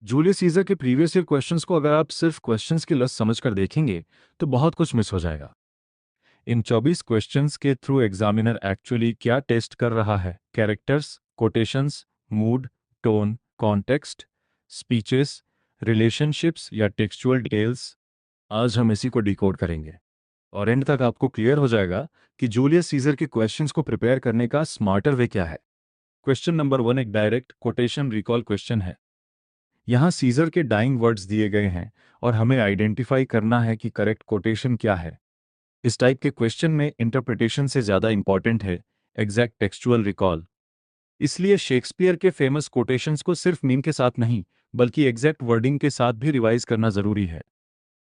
Julius Caesar के previous year questions को अगर आप सिर्फ क्वेश्चंस की लिस्ट समझकर देखेंगे तो बहुत कुछ मिस हो जाएगा। इन 24 क्वेश्चंस के थ्रू एग्जामिनर एक्चुअली क्या टेस्ट कर रहा है? Characters, quotations, mood, tone, context, speeches, relationships या टेक्सचुअल डिटेल्स। आज हम इसी को डिकोड करेंगे और एंड तक आपको क्लियर हो जाएगा कि जूलियस सीजर के क्वेश्चंस को प्रिपेयर करने का स्मार्टर वे क्या है। क्वेश्चन नंबर 1 एक डायरेक्ट कोटेशन रिकॉल क्वेश्चन है। यहाँ सीजर के डाइंग वर्ड्स दिए गए हैं और हमें आइडेंटिफाई करना है कि करेक्ट कोटेशन क्या है। इस टाइप के क्वेश्चन में इंटरप्रिटेशन से ज़्यादा इंपॉर्टेंट है एग्जैक्ट टेक्सचुअल रिकॉल। इसलिए शेक्सपियर के फेमस कोटेशंस को सिर्फ मीम के साथ नहीं बल्कि एग्जैक्ट वर्डिंग के साथ भी रिवाइज करना ज़रूरी है।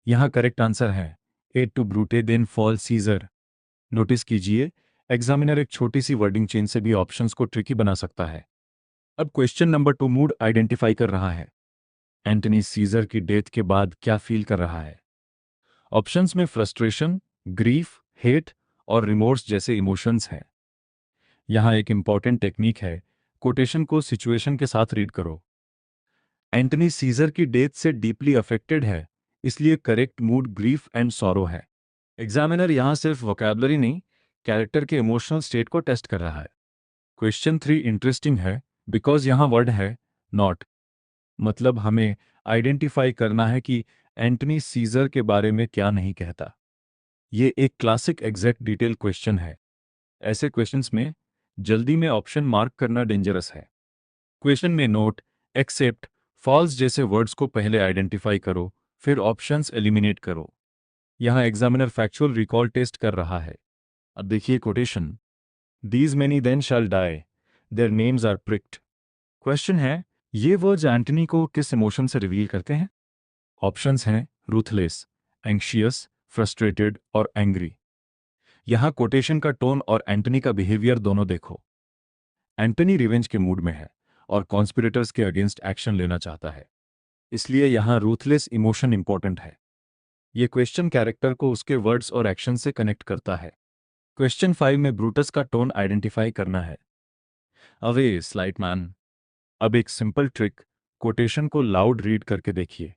यहाँ करेक्ट आंसर है et tu brute then fall Caesar. Notice कीजिए, एग्जामिनर एक छोटी सी वर्डिंग चेंज से भी ऑप्शंस को ट्रिकी बना सकता है। अब क्वेश्चन नंबर 2 मूड आइडेंटिफाई कर रहा है। एंटनी सीजर की डेथ के बाद क्या फील कर रहा है? ऑप्शंस में फ्रस्ट्रेशन, ग्रीफ, हेट और रिमोर्स जैसे इमोशंस हैं। यहाँ एक इंपॉर्टेंट टेक्निक है, कोटेशन को सिचुएशन के साथ रीड करो। एंटनी सीजर की डेथ से डीपली अफेक्टेड है, इसलिए correct mood grief and sorrow है। एग्जामिनर यहाँ सिर्फ वोकैबुलरी नहीं, कैरेक्टर के इमोशनल स्टेट को टेस्ट कर रहा है। क्वेश्चन 3 इंटरेस्टिंग है बिकॉज यहाँ वर्ड है नॉट। मतलब हमें आइडेंटिफाई करना है कि एंटनी सीजर के बारे में क्या नहीं कहता। ये एक क्लासिक एग्जैक्ट डिटेल क्वेश्चन है। ऐसे क्वेश्चंस में जल्दी में ऑप्शन मार्क करना डेंजरस है। क्वेश्चन में नोट, एक्सेप्ट, फॉल्स जैसे वर्ड्स को पहले आइडेंटिफाई करो, फिर ऑप्शंस एलिमिनेट करो। यहाँ एग्जामिनर फैक्चुअल रिकॉल टेस्ट कर रहा है। अब देखिए quotation, these many then shall die, their names are pricked. Question है, ये वर्ड्स एंटनी को किस इमोशन से रिवील करते हैं? ऑप्शंस हैं रूथलेस, एंग्शियस, फ्रस्ट्रेटेड और एंग्री। यहाँ कोटेशन का टोन और एंटनी का बिहेवियर दोनों देखो। एंटनी रिवेंज के मूड में है और कॉन्स्पिरेटर्स के अगेंस्ट एक्शन लेना चाहता है, इसलिए यहाँ रूथलेस इमोशन इंपॉर्टेंट है। ये क्वेश्चन कैरेक्टर को उसके वर्ड्स और एक्शन से कनेक्ट करता है। क्वेश्चन 5 में ब्रूटस का टोन आइडेंटिफाई करना है। Away slight man. अब एक सिंपल ट्रिक, कोटेशन को लाउड रीड करके देखिए।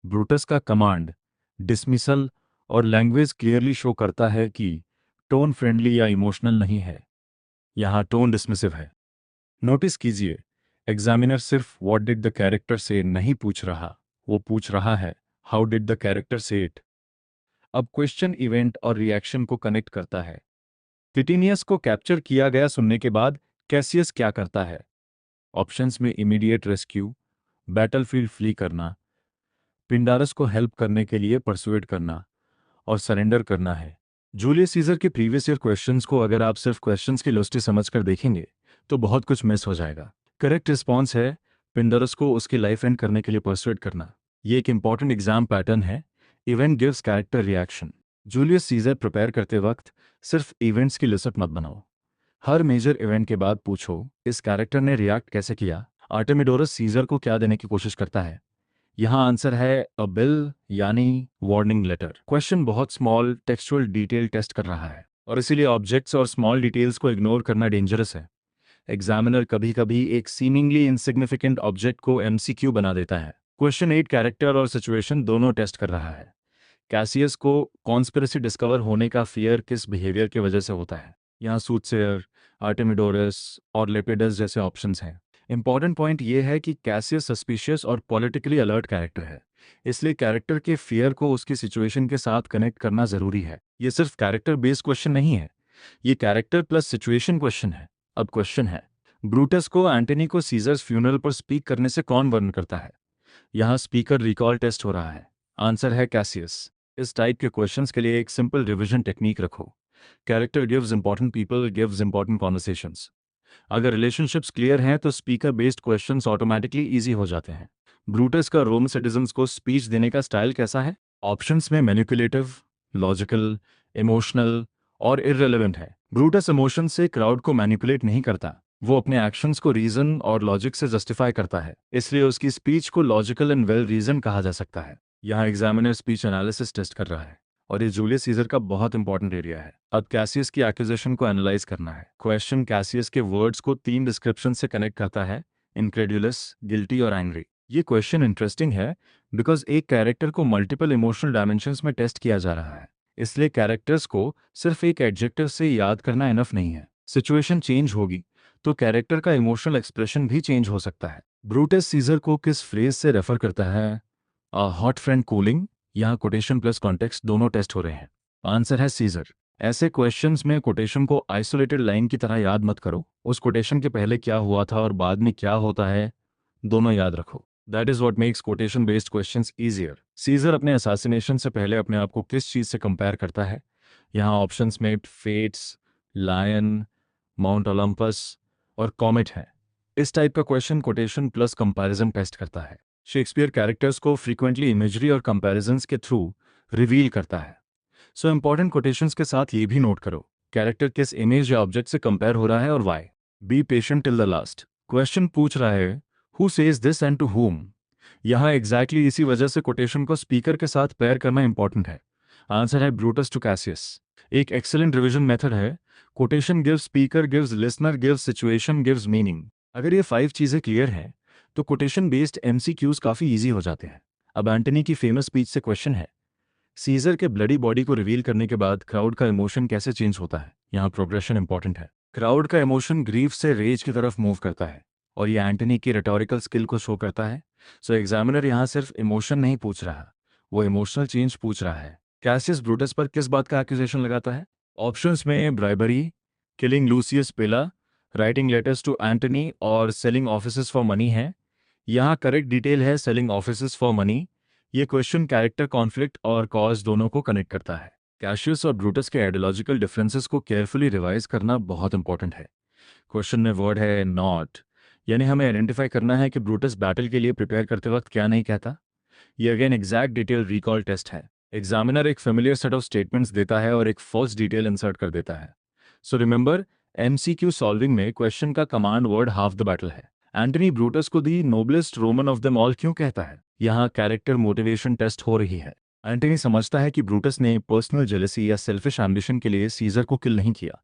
ब्रूटस का कमांड, डिसमिसल और लैंग्वेज क्लियरली शो करता है कि टोन फ्रेंडली या इमोशनल नहीं है। यहाँ टोन डिसमिसिव है। नोटिस कीजिए, एग्जामिनर सिर्फ व्हाट डिड द कैरेक्टर से नहीं पूछ रहा, वो पूछ रहा है हाउ डिड द कैरेक्टर से इट। अब क्वेश्चन इवेंट और रिएक्शन को कनेक्ट करता है। टिटिनियस को कैप्चर किया गया सुनने के बाद कैसियस क्या करता है? ऑप्शंस में इमीडिएट रेस्क्यू, बैटलफील्ड फ्ली करना, पिंडारस को हेल्प करने के लिए परसुएड करना और सरेंडर करना है। जूलियस सीजर के प्रीवियस ईयर क्वेश्चंस को अगर आप सिर्फ क्वेश्चंस की लिस्ट समझकर देखेंगे तो बहुत कुछ मिस हो जाएगा। करेक्ट रिस्पॉन्स है पिंडारस को उसकी लाइफ एंड करने के लिए परसुएड करना। ये एक इंपॉर्टेंट एग्जाम पैटर्न है, event gives character reaction. Julius Caesar prepare करते वक्त सिर्फ इवेंट्स की लिस्ट मत बनाओ। हर मेजर इवेंट के बाद पूछो इस कैरेक्टर ने रिएक्ट कैसे किया। आर्टेमिडोरस सीजर को क्या देने की कोशिश करता है? यहाँ आंसर है अ बिल यानी वार्निंग लेटर। क्वेश्चन बहुत स्मॉल टेक्सचुअल डिटेल टेस्ट कर रहा है और इसीलिए ऑब्जेक्ट्स और स्मॉल डिटेल्स को इग्नोर करना डेंजरस है। एग्जामिनर कभी कभी एक सीमिंगली इनसिग्निफिकेंट ऑब्जेक्ट को एमसीक्यू बना देता है। क्वेश्चन 8 कैरेक्टर और सिचुएशन दोनों टेस्ट कर रहा है। कैसियस को कॉन्स्पिरेसी डिस्कवर होने का फियर किस बिहेवियर की वजह से होता है? यहाँ सूटसेयर, आर्टेमिडोरस और लेपिडस जैसे ऑप्शंस हैं। इंपॉर्टेंट पॉइंट ये है कि कैसियस सस्पिशियस और पॉलिटिकली अलर्ट कैरेक्टर है, इसलिए कैरेक्टर के फियर को उसकी सिचुएशन के साथ कनेक्ट करना जरूरी है। ये सिर्फ कैरेक्टर बेस्ड क्वेश्चन नहीं है, ये कैरेक्टर प्लस सिचुएशन क्वेश्चन है। अब क्वेश्चन है, ब्रूटस को एंटनी को सीजर्स फ्यूनरल पर स्पीक करने से कौन वर्न करता है? यहाँ स्पीकर रिकॉल टेस्ट हो रहा है। आंसर है कैसियस। इस टाइप के क्वेश्चंस के लिए एक सिंपल रिवीजन टेक्निक रखो। Character gives important people gives important conversations. अगर रिलेशनशिप्स क्लियर हैं तो speaker based questions automatically easy हो जाते हैं। ब्रूटस का रोम सिटीजन्स को स्पीच देने का स्टाइल कैसा है? ऑप्शंस में मैनिपुलेटिव, लॉजिकल, इमोशनल और इररिलेवेंट है। ब्रूटस इमोशन से क्राउड को मैनिपुलेट नहीं करता, वो अपने एक्शंस को रीजन और लॉजिक से जस्टिफाई करता है, इसलिए उसकी स्पीच को लॉजिकल एंड वेल रीजन कहा जा सकता है। यहाँ एग्जामिनर स्पीच एनालिसिस टेस्ट कर रहा है और ये जूलियस सीजर का बहुत इंपॉर्टेंट एरिया है। अब कैसियस की एक्यूजेशन को एनालाइज करना है। क्वेश्चन कैसियस के वर्ड्स को 3 डिस्क्रिप्शन से कनेक्ट करता है, इनक्रेडुलस, गिल्टी और एंग्री। ये क्वेश्चन इंटरेस्टिंग है बिकॉज एक कैरेक्टर को मल्टीपल इमोशनल डायमेंशंस में टेस्ट किया जा रहा है, इसलिए कैरेक्टर्स को सिर्फ एक एडजेक्टिव से याद करना इनफ नहीं है। सिचुएशन चेंज होगी तो कैरेक्टर का इमोशनल एक्सप्रेशन भी चेंज हो सकता है। ब्रूटस सीजर को किस फ्रेज से रेफर करता है? हॉट फ्रेंड कूलिंग, यहाँ कोटेशन प्लस कॉन्टेक्स्ट दोनों टेस्ट हो रहे हैं। आंसर है सीजर। ऐसे क्वेश्चंस में कोटेशन को आइसोलेटेड लाइन की तरह याद मत करो, उस कोटेशन के पहले क्या हुआ था और बाद में क्या होता है दोनों याद रखो। That is what makes quotation based questions easier. Caesar अपने असैसिनेशन से पहले अपने आप को किस चीज़ से कंपेयर करता है? यहाँ ऑप्शंस में फेट्स, लायन, माउंट ओलंपस और कॉमेट है। इस टाइप का question quotation plus comparison test करता है। शेक्सपियर कैरेक्टर्स को फ्रीक्वेंटली इमेजरी और कंपैरिजंस के थ्रू रिवील करता है। सो इंपॉर्टेंट कोटेशंस के साथ ये भी नोट करो, कैरेक्टर किस इमेज या ऑब्जेक्ट से कंपेयर हो रहा है और why. Be patient till the last. Question पूछ रहा है who says this and to whom। यहाँ एग्जैक्टली इसी वजह से कोटेशन को स्पीकर के साथ पेयर करना इंपॉर्टेंट है। आंसर है ब्रूटस टू कैसियस। एक एक्सेलेंट रिवीजन मेथड है, quotation gives speaker, gives listener, gives situation, gives meaning. अगर ये 5 चीज़ें क्लियर हैं तो कोटेशन बेस्ड एमसीक्यूज काफ़ी ईजी हो जाते हैं। अब एंटनी की फेमस स्पीच से क्वेश्चन है, सीजर के ब्लडी बॉडी को रिवील करने के बाद क्राउड का इमोशन कैसे चेंज होता है? यहाँ प्रोग्रेशन इंपॉर्टेंट है। क्राउड का इमोशन ग्रीफ से रेज की तरफ मूव करता है और ये एंटनी की रिटोरिकल स्किल को शो करता है। सो एग्जामिनर यहाँ सिर्फ इमोशन नहीं पूछ रहा, वो इमोशनल चेंज पूछ रहा है। कैसियस ब्रूटस पर किस बात का एक्यूजेशन लगाता है? ऑप्शंस में ब्राइबरी, किलिंग लूसियस पेला, राइटिंग लेटर्स टू एंटनी और सेलिंग ऑफिसेस फॉर मनी है। यहाँ करेक्ट डिटेल है सेलिंग ऑफिसेस फॉर मनी। ये क्वेश्चन कैरेक्टर कॉन्फ्लिक्ट और कॉज दोनों को कनेक्ट करता है। कैशियस और ब्रूटस के आइडियोलॉजिकल डिफरेंसेस को केयरफुली रिवाइज करना बहुत इंपॉर्टेंट है। क्वेश्चन में वर्ड है नॉट, यानी हमें आइडेंटिफाई करना है कि ब्रूटस बैटल के लिए प्रिपेयर करते वक्त क्या नहीं कहता। ये again exact detail recall test है। एग्जामिनर एक फेमिलियर सेट ऑफ स्टेटमेंट्स देता है और एक फॉल्स डिटेल इंसर्ट कर देता है। सो रिमेंबर, एमसीक्यू सॉल्विंग में क्वेश्चन का command word half the battle है। एंटनी ब्रूटस को the noblest Roman of them all क्यों कहता है? यहाँ कैरेक्टर मोटिवेशन टेस्ट हो रही है। एंटनी समझता है कि ब्रूटस ने पर्सनल जेलसी या सेल्फिश एम्बिशन के लिए सीजर को किल नहीं किया।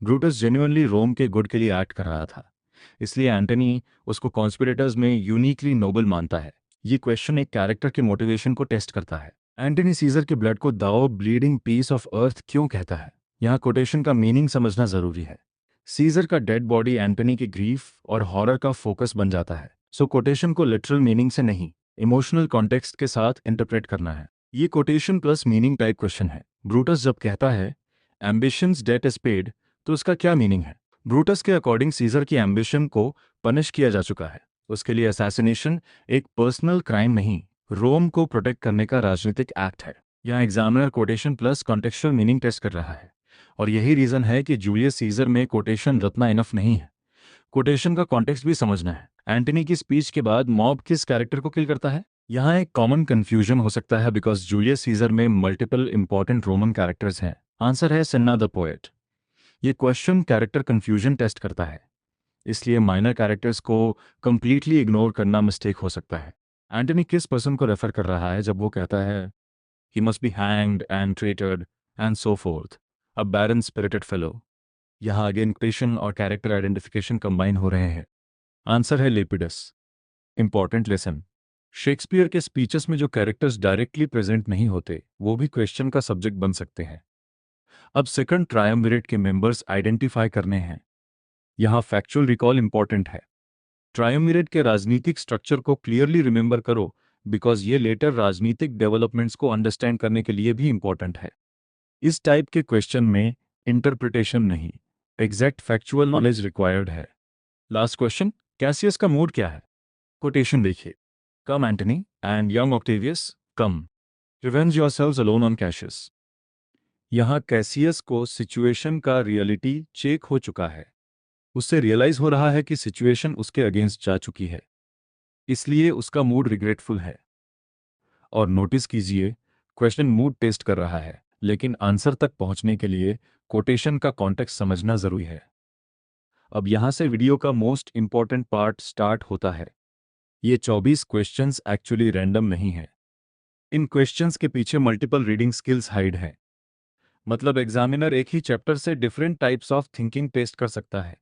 ब्रूटस जेन्युइनली रोम के गुड के लिए एक्ट कर रहा था, इसलिए एंटनी उसको कॉन्स्पिरेटर्स में यूनिकली नोबल मानता है। ये क्वेश्चन एक कैरेक्टर के मोटिवेशन को टेस्ट करता है। एंटनी सीजर के ब्लड को दाओ ब्लीडिंग पीस ऑफ अर्थ क्यों कहता है? यहाँ कोटेशन का मीनिंग समझना जरूरी है। सीजर का डेड बॉडी एंटनी की ग्रीफ और हॉरर का फोकस बन जाता है। सो कोटेशन को लिटरल मीनिंग से नहीं, इमोशनल कॉन्टेक्स्ट के साथ इंटरप्रेट करना है। ये quotation plus meaning type question है। ब्रूटस जब कहता है एम्बिशंस डेट इज पेड, तो उसका क्या मीनिंग है? ब्रूटस के अकॉर्डिंग सीजर की एम्बिशन को पनिश किया जा चुका है। उसके लिए असैसिनेशन एक पर्सनल क्राइम नहीं, रोम को प्रोटेक्ट करने का राजनीतिक एक्ट है। यहाँ examiner quotation plus contextual meaning test कर रहा है और यही रीजन है कि जूलियस सीजर में कोटेशन रत्ना इनफ नहीं है। कोटेशन का कॉन्टेक्स्ट भी समझना है। एंटनी की स्पीच के बाद मॉब किस कैरेक्टर को किल करता है? यहाँ एक कॉमन कंफ्यूजन हो सकता है बिकॉज जूलियस सीजर में मल्टीपल इंपॉर्टेंट रोमन कैरेक्टर्स हैं। आंसर है सिन्ना द पोएट। ये क्वेश्चन कैरेक्टर कंफ्यूजन टेस्ट करता है, इसलिए माइनर कैरेक्टर्स को कंप्लीटली इग्नोर करना मिस्टेक हो सकता है। एंटनी किस पर्सन को रेफर कर रहा है जब वो कहता है he must be hanged and treated and so forth, a barren spirited fellow? यहाँ अगेन क्वेश्चन और कैरेक्टर आइडेंटिफिकेशन कंबाइन हो रहे हैं। आंसर है लेपिडस। इंपॉर्टेंट लेसन, शेक्सपियर के स्पीचेस में जो कैरेक्टर्स डायरेक्टली प्रेजेंट नहीं होते वो भी क्वेश्चन का सब्जेक्ट बन सकते हैं। अब सेकंड ट्रायम्विरेट के मेंबर्स आइडेंटिफाई करने हैं। यहाँ फैक्चुअल रिकॉल इंपॉर्टेंट है। ट्रायम्विरेट के राजनीतिक स्ट्रक्चर को क्लियरली रिमेंबर करो बिकॉज ये लेटर राजनीतिक डेवलपमेंट्स को अंडरस्टैंड करने के लिए भी इंपॉर्टेंट है। इस टाइप के क्वेश्चन में इंटरप्रिटेशन नहीं, एग्जैक्ट फैक्चुअल नॉलेज रिक्वायर्ड है। लास्ट क्वेश्चन, कैसियस का मूड क्या है? कोटेशन देखिए, come Antony and young Octavius come, revenge yourselves alone on Cassius. यहाँ कैसियस को सिचुएशन का रियलिटी चेक हो चुका है। उससे रियलाइज हो रहा है कि सिचुएशन उसके अगेंस्ट जा चुकी है, इसलिए उसका मूड रिग्रेटफुल है। और नोटिस कीजिए, क्वेश्चन मूड टेस्ट कर रहा है लेकिन आंसर तक पहुंचने के लिए कोटेशन का कॉन्टेक्स्ट समझना जरूरी है। अब यहां से वीडियो का मोस्ट इंपॉर्टेंट पार्ट स्टार्ट होता है। ये 24 क्वेश्चंस एक्चुअली रैंडम नहीं है। इन क्वेश्चंस के पीछे मल्टीपल रीडिंग स्किल्स हाइड है। मतलब एग्जामिनर एक ही चैप्टर से different types of thinking test कर सकता है।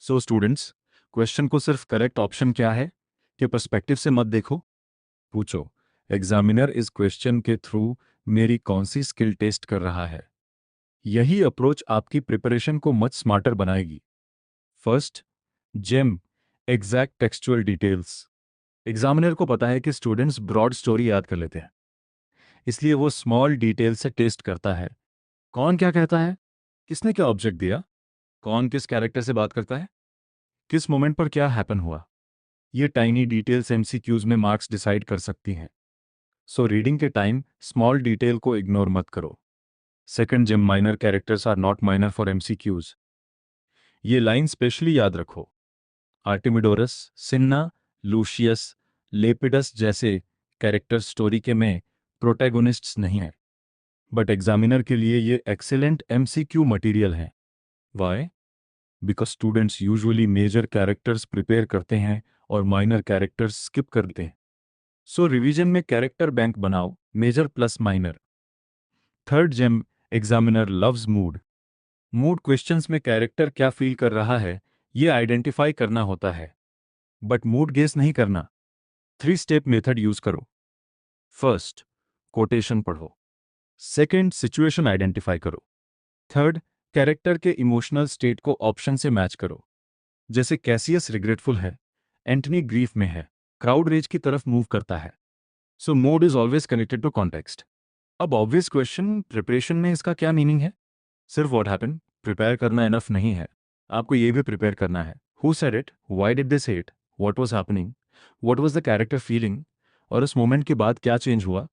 सो स्टूडेंट्स, क्वेश्चन को सिर्फ करेक्ट ऑप्शन क्या है के पर्सपेक्टिव से मत देखो। पूछो, एग्जामिनर इस क्वेश्चन के थ्रू मेरी कौन सी स्किल टेस्ट कर रहा है। यही अप्रोच आपकी प्रिपरेशन को मच स्मार्टर बनाएगी। First, gem, exact textual details. Examiner को पता है कि स्टूडेंट्स ब्रॉड स्टोरी याद कर लेते हैं, इसलिए वो स्मॉल डिटेल से टेस्ट करता है। कौन क्या कहता है, किसने क्या ऑब्जेक्ट दिया, कौन किस कैरेक्टर से बात करता है, किस मोमेंट पर क्या हैपन हुआ। ये टाइनी डिटेल्स एमसीक्यूज में मार्क्स डिसाइड कर सकती हैं। सो रीडिंग के टाइम स्मॉल डिटेल को इग्नोर मत करो। Second, gem, minor characters are not minor for MCQs. ये लाइन स्पेशली याद रखो। आर्टिमिडोरस, सिन्ना, लूशियस, लेपिडस जैसे कैरेक्टर स्टोरी के में प्रोटैगोनिस्ट्स नहीं हैं, बट एग्जामिनर के लिए ये एक्सेलेंट एमसीक्यू मटेरियल है। Why? Because students usually major characters prepare करते हैं और माइनर कैरेक्टर्स स्किप करते हैं। सो रिवीजन में कैरेक्टर बैंक बनाओ, major plus minor. Third gem, examiner loves mood. Mood questions में कैरेक्टर क्या फील कर रहा है ये आइडेंटिफाई करना होता है, बट मूड गेस नहीं करना। 3 स्टेप मेथड यूज करो। फर्स्ट, कोटेशन पढ़ो। सेकंड, सिचुएशन आइडेंटिफाई करो। थर्ड, कैरेक्टर के इमोशनल स्टेट को ऑप्शन से मैच करो। जैसे कैसियस रिग्रेटफुल है, एंटनी ग्रीफ में है, क्राउड रेज की तरफ मूव करता है। So mood is always connected to context. अब ऑब्वियस क्वेश्चन, प्रिपरेशन में इसका क्या मीनिंग है? सिर्फ व्हाट हैपेंड प्रिपेयर करना इनफ नहीं है, आपको ये भी प्रिपेयर करना है। Who said it, why did they say it, what was happening, what was the character feeling, और उस मोमेंट के बाद क्या चेंज हुआ।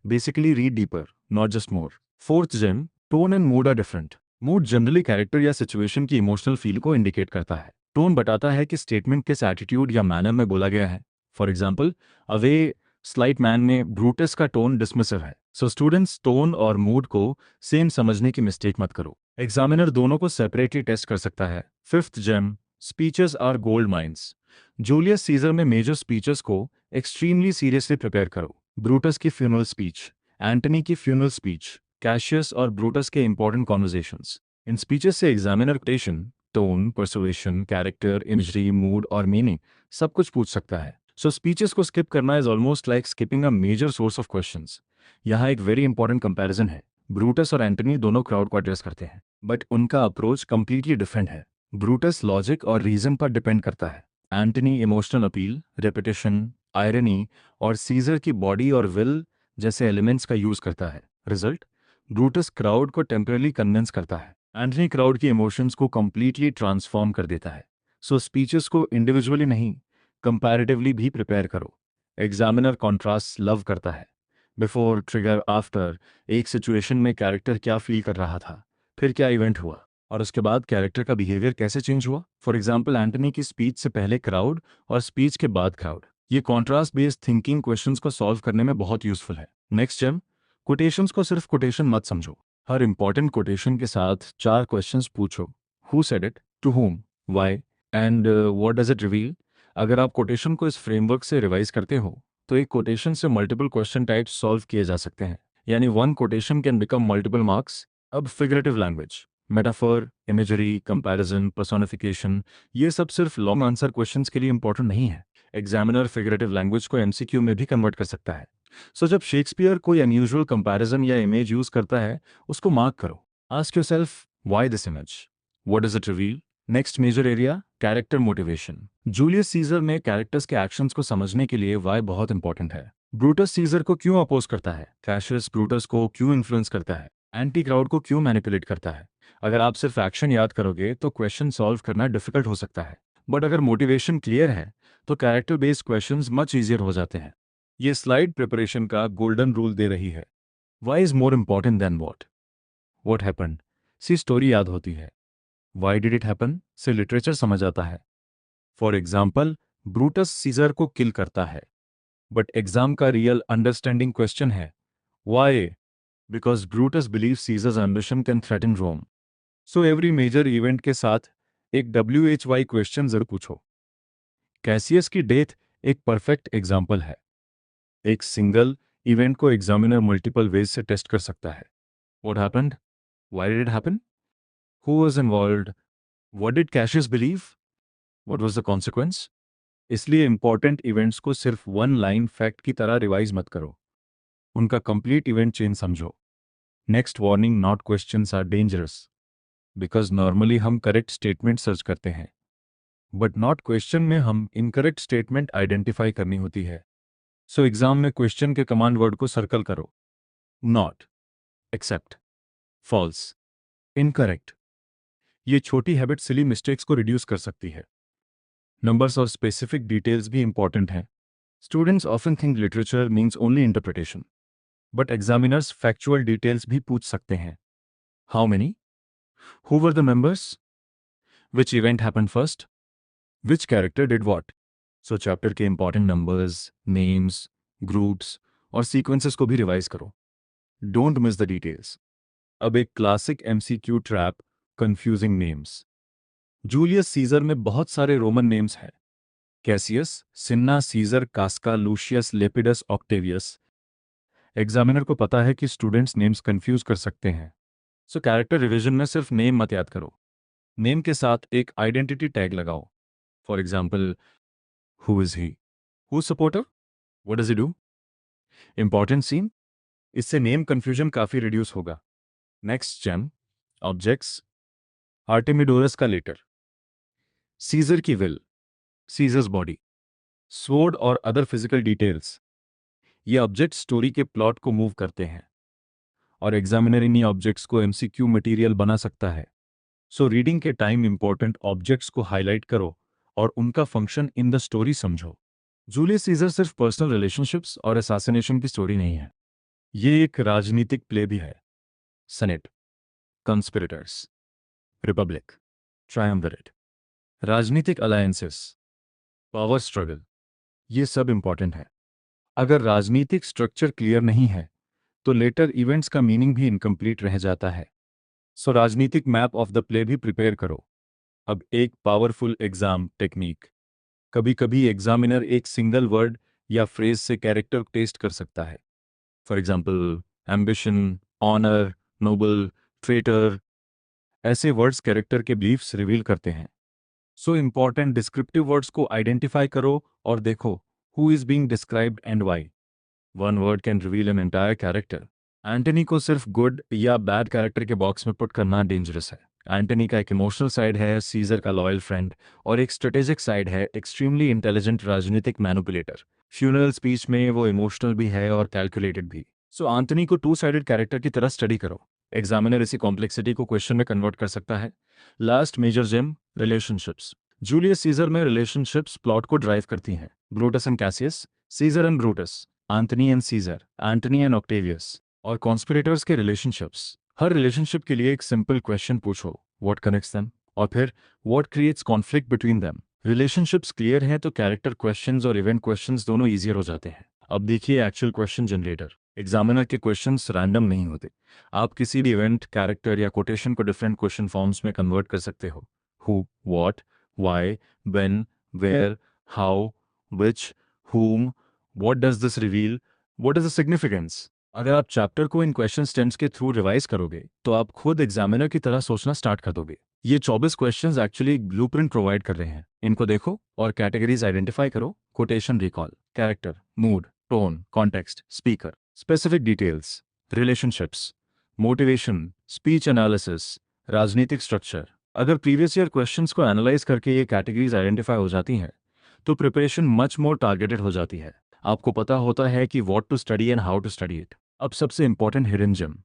Basically read deeper, not just more. Fourth gem, tone and mood are different. Mood generally character या situation की emotional feel को indicate करता है। टोन बताता है कि स्टेटमेंट किस एटीट्यूड या मैनर में बोला गया है। For example, away slight man में ब्रूटस का टोन डिसमिसिव है। सो स्टूडेंट्स टोन और मूड को सेम समझने की मिस्टेक मत करो। एग्जामिनर दोनों को सेपरेटली टेस्ट कर सकता है। Fifth gem, speeches are gold mines. Julius Caesar में मेजर स्पीचेस को एक्सट्रीमली सीरियसली प्रिपेयर करो। ब्रूटस की फ्यूनरल स्पीच, एंटनी की फ्यूनरल स्पीच, कैशियस और ब्रूटस के इंपॉर्टेंट कॉन्वर्जेशंस। इन स्पीचेस से examiner quotation, tone, persuasion, character, imagery, mood और मीनिंग सब कुछ पूछ सकता है। सो स्पीचेस को स्किप करना is almost like skipping a major source of questions. यहाँ एक वेरी इंपॉर्टेंट कंपैरिजन है। ब्रूटस और एंटनी दोनों क्राउड को एड्रेस करते हैं, बट उनका अप्रोच कंप्लीटली डिफरेंट है। ब्रूटस लॉजिक और रीजन पर डिपेंड करता है, Antony emotional appeal, repetition, irony और सीजर की बॉडी और विल जैसे एलिमेंट्स का यूज करता है। रिजल्ट, ब्रूटस क्राउड को टेम्परली कन्विंस करता है, एंटनी क्राउड की इमोशंस को कंप्लीटली ट्रांसफॉर्म कर देता है। सो स्पीचेस को इंडिविजुअली नहीं, कंपैरेटिवली भी प्रिपेयर करो। एग्जामिनर कॉन्ट्रास्ट लव करता है। Before, trigger, after. एक सिचुएशन में कैरेक्टर क्या फील कर रहा था, फिर क्या इवेंट हुआ, और उसके बाद कैरेक्टर का बिहेवियर कैसे चेंज हुआ। फॉर एग्जाम्पल, एंटनी की स्पीच से पहले क्राउड और स्पीच के बाद क्राउड। ये कॉन्ट्रास्ट बेस्ड थिंकिंग क्वेश्चंस को सॉल्व करने में बहुत यूजफुल है। नेक्स्ट जेम, कोटेशंस को सिर्फ कोटेशन मत समझो। हर इंपॉर्टेंट कोटेशन के साथ 4 क्वेश्चंस पूछो। Who said it, to whom, why and what does it reveal. अगर आप कोटेशन को इस फ्रेमवर्क से रिवाइज करते हो तो एक कोटेशन से मल्टीपल क्वेश्चन टाइप्स सॉल्व किए जा सकते हैं, यानी one quotation can become multiple marks. अब figurative language, metaphor, imagery, comparison, personification, ये सब सिर्फ लॉन्ग आंसर क्वेश्चंस के लिए इंपॉर्टेंट नहीं है। एग्जामिनर फिगरेटिव लैंग्वेज को एमसीक्यू में भी कन्वर्ट कर सकता है। सो जब शेक्सपियर कोई अनयूजुअल कंपैरिजन या इमेज यूज करता है, उसको मार्क करो। Ask yourself, why this image, what does it reveal. Next major area, character motivation. Julius Caesar में कैरेक्टर्स के एक्शंस को समझने के लिए वाई बहुत इंपॉर्टेंट है। ब्रूटस सीजर को क्यों अपोज करता है, कैशियस ब्रूटस को क्यों इन्फ्लुएंस करता है, एंटी क्राउड को क्यों मैनिपुलेट करता है। अगर आप सिर्फ एक्शन याद करोगे तो क्वेश्चन सॉल्व करना डिफिकल्ट हो सकता है, बट अगर मोटिवेशन क्लियर है तो character based questions much easier हो जाते हैं। ये स्लाइड प्रिपरेशन का गोल्डन रूल दे रही है। Why is more important than what happened सी स्टोरी याद होती है, वाई डिड इट हैपन से लिटरेचर समझ आता है। फॉर एग्जाम्पल, ब्रूटस सीजर को किल करता है, बट एग्जाम का रियल अंडरस्टैंडिंग क्वेश्चन है, why, because Brutus believe Caesar's ambition can threaten Rome. So every major event के साथ एक WHY क्वेश्चन जरूर पूछो। कैसियस की डेथ एक परफेक्ट एग्जाम्पल है। एक सिंगल इवेंट को एग्जामिनर मल्टीपल वेज से टेस्ट कर सकता है। What happened, why did it happen, who was involved, what did Cassius believe, what was the consequence. इसलिए इंपॉर्टेंट इवेंट्स को सिर्फ वन लाइन फैक्ट की तरह रिवाइज मत करो, उनका कंप्लीट इवेंट चेन समझो। Next warning, not questions are dangerous, because normally हम करेक्ट स्टेटमेंट सर्च करते हैं, बट नॉट क्वेश्चन में हम इनकरेक्ट स्टेटमेंट आइडेंटिफाई करनी होती है। सो एग्जाम में क्वेश्चन के कमांड वर्ड को सर्कल करो, नॉट, एक्सेप्ट, फॉल्स, इनकरेक्ट। ये छोटी हैबिट सिली मिस्टेक्स को रिड्यूस कर सकती है। नंबर्स और स्पेसिफिक डिटेल्स भी इंपॉर्टेंट हैं। Students often think literature means only interpretation, but examiners factual details भी पूछ सकते हैं। How many, who were the members, which event happen first, which character did what. So chapter के important numbers, names, groups और sequences को भी revise करो। Don't miss the details. अब एक classic MCQ trap, confusing names. Julius Caesar में बहुत सारे रोमन नेम्स हैं, Cassius, सिन्ना, scissor, कास्का, luscious, लेपिडस, Octavius. Examiner को पता है कि स्टूडेंट्स नेम्स कंफ्यूज कर सकते हैं, सो कैरेक्टर रिवीजन में सिर्फ नेम मत याद करो, नेम के साथ एक आइडेंटिटी टैग लगाओ। For example, who is he, who supporter, what does he do, important scene. इससे नेम कंफ्यूजन काफी रिड्यूस होगा। Next gem, objects. आर्टेमिडोरस का लेटर, सीजर की विल, सीजर्स बॉडी, स्वॉर्ड और अदर फिजिकल डिटेल्स। ये object story के plot को move करते हैं, और एग्जामिनर इन्हीं ऑब्जेक्ट्स को एमसीक्यू मटेरियल बना सकता है। सो रीडिंग के टाइम इंपॉर्टेंट ऑब्जेक्ट्स को हाईलाइट करो और उनका फंक्शन इन द स्टोरी समझो। जूलियस सीजर सिर्फ पर्सनल रिलेशनशिप्स और असैसिनेशन की स्टोरी नहीं है, ये एक राजनीतिक प्ले भी है। सेनेट, कंस्पिरेटर्स, रिपब्लिक, ट्रायम्विरेट, राजनीतिक अलायंसेस, पावर स्ट्रगल, ये सब इंपॉर्टेंट है। अगर राजनीतिक स्ट्रक्चर क्लियर नहीं है तो लेटर इवेंट्स का मीनिंग भी इनकम्प्लीट रह जाता है। सो राजनीतिक मैप ऑफ द प्ले भी प्रिपेयर करो। अब एक पावरफुल एग्जाम टेक्निक। कभी कभी एग्जामिनर एक सिंगल वर्ड या फ्रेज से कैरेक्टर टेस्ट कर सकता है। For example, ambition, honour, noble, traitor. ऐसे वर्ड्स कैरेक्टर के बिलीफ्स रिवील करते हैं। सो इंपॉर्टेंट डिस्क्रिप्टिव वर्ड्स को आइडेंटिफाई करो और देखो who is being described and why. One word can reveal an entire character. Antony को सिर्फ गुड या बैड कैरेक्टर के बॉक्स में पुट करना डेंजरस है। एंटनी का एक इमोशनल साइड है, सीजर का लॉयल फ्रेंड, और एक स्ट्रेटेजिक साइड है, एक्सट्रीमली इंटेलिजेंट राजनीतिक मैनिपुलेटर। फ्यूनरल स्पीच में वो इमोशनल भी है और कैलकुलेटेड भी। सो एंटनी को टू साइडेड कैरेक्टर की तरह स्टडी करो। एग्जामिनर इसी कॉम्प्लेक्सिटी को क्वेश्चन में कन्वर्ट कर सकता है। Last major gem, relationships. Julius Caesar में रिलेशनशिप्स प्लॉट को ड्राइव करती हैं। Brutus and Cassius, Caesar and Brutus, Antony and Caesar, Antony and Octavius, और कॉन्स्पिरेटर्स के रिलेशनशिप्स। हर रिलेशनशिप के लिए एक सिंपल क्वेश्चन पूछो, व्हाट कनेक्ट्स देम, और फिर what creates conflict between them. Relationships clear हैं तो कैरेक्टर क्वेश्चंस और इवेंट क्वेश्चंस दोनों ईजियर हो जाते हैं। अब देखिए एक्चुअल क्वेश्चन जनरेटर। एग्जामिनर के क्वेश्चंस रैंडम नहीं होते। आप किसी भी इवेंट, कैरेक्टर या कोटेशन को डिफरेंट क्वेश्चन फॉर्म्स में कन्वर्ट कर सकते हो। Who, what, why, when, where, how, which, whom, what does this reveal, what is the significance। अगर आप चैप्टर को इन क्वेश्चन स्टेम्स के थ्रू रिवाइज करोगे तो आप खुद एग्जामिनर की तरह सोचना स्टार्ट कर दोगे। ये 24 क्वेश्चंस एक्चुअली एक ब्लूप्रिंट प्रोवाइड कर रहे हैं। इनको देखो और कैटेगरीज आइडेंटिफाई करो। Quotation recall, character, mood, tone, context, speaker, specific details, relationships, motivation, speech analysis, राजनीतिक स्ट्रक्चर। अगर प्रीवियस ईयर क्वेश्चंस को एनालाइज करके ये कैटेगरीज आइडेंटिफाई हो जाती हैं तो प्रिपरेशन मच मोर टारगेटेड हो जाती है। आपको पता होता है कि what to study and how to study it. अब सबसे important hidden gem.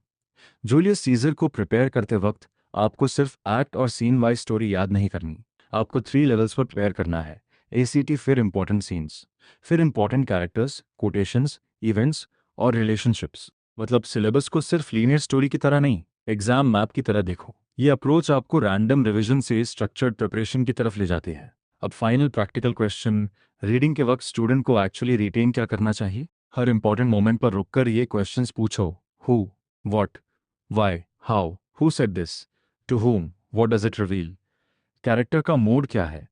Julius Caesar को प्रिपेयर करते वक्त आपको सिर्फ एक्ट और सीन वाइज स्टोरी याद नहीं करनी, आपको 3 लेवल्स पर प्रिपेयर करना है। एसीटी, फिर इंपॉर्टेंट सीन्स, फिर इंपॉर्टेंट कैरेक्टर्स, कोटेशंस, इवेंट्स और रिलेशनशिप्स। मतलब सिलेबस को सिर्फ लीनियर स्टोरी की तरह नहीं, एग्जाम मैप की तरह देखो। ये अप्रोच आपको रैंडम रिविजन से स्ट्रक्चर्ड प्रिपरेशन की तरफ ले जाती है। अब फाइनल प्रैक्टिकल क्वेश्चन। रीडिंग के वक्त स्टूडेंट को एक्चुअली रिटेन क्या करना चाहिए? हर इंपॉर्टेंट मोमेंट पर रुककर ये क्वेश्चंस पूछो। Who, what, why, how, who said this, to whom, what does it reveal, character का मूड क्या है,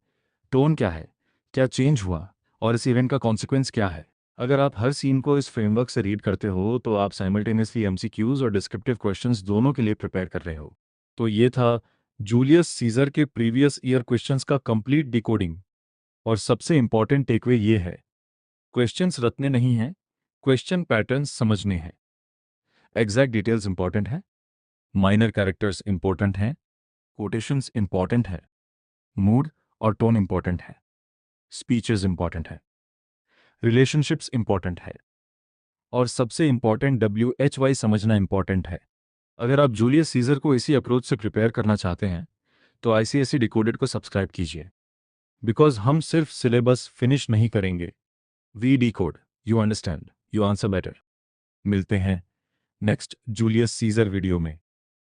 टोन क्या है, क्या चेंज हुआ, और इस इवेंट का कॉन्सिक्वेंस क्या है। अगर आप हर सीन को इस फ्रेमवर्क से रीड करते हो तो आप साइमल्टेनियसली एमसीक्यूज और डिस्क्रिप्टिव क्वेश्चंस दोनों के लिए प्रिपेयर कर रहे हो। तो ये था जूलियस सीजर के प्रीवियस ईयर क्वेश्चंस का कंप्लीट डिकोडिंग। और सबसे इंपॉर्टेंट टेकवे ये है, क्वेश्चंस रटने नहीं हैं, क्वेश्चन पैटर्न्स समझने हैं। एग्जैक्ट डिटेल्स इंपॉर्टेंट है, माइनर कैरेक्टर्स इंपॉर्टेंट हैं, कोटेशंस इंपॉर्टेंट है, मूड और टोन इंपॉर्टेंट है, स्पीचेस इंपॉर्टेंट है, रिलेशनशिप्स इंपॉर्टेंट है, और सबसे इंपॉर्टेंट WHY समझना इंपॉर्टेंट है। अगर आप जूलियस सीजर को इसी अप्रोच से प्रिपेयर करना चाहते हैं तो ICSE डिकोडेड को सब्सक्राइब कीजिए, बिकॉज हम सिर्फ सिलेबस फिनिश नहीं करेंगे, we decode, you understand, you answer better. मिलते हैं नेक्स्ट जूलियस सीजर वीडियो में।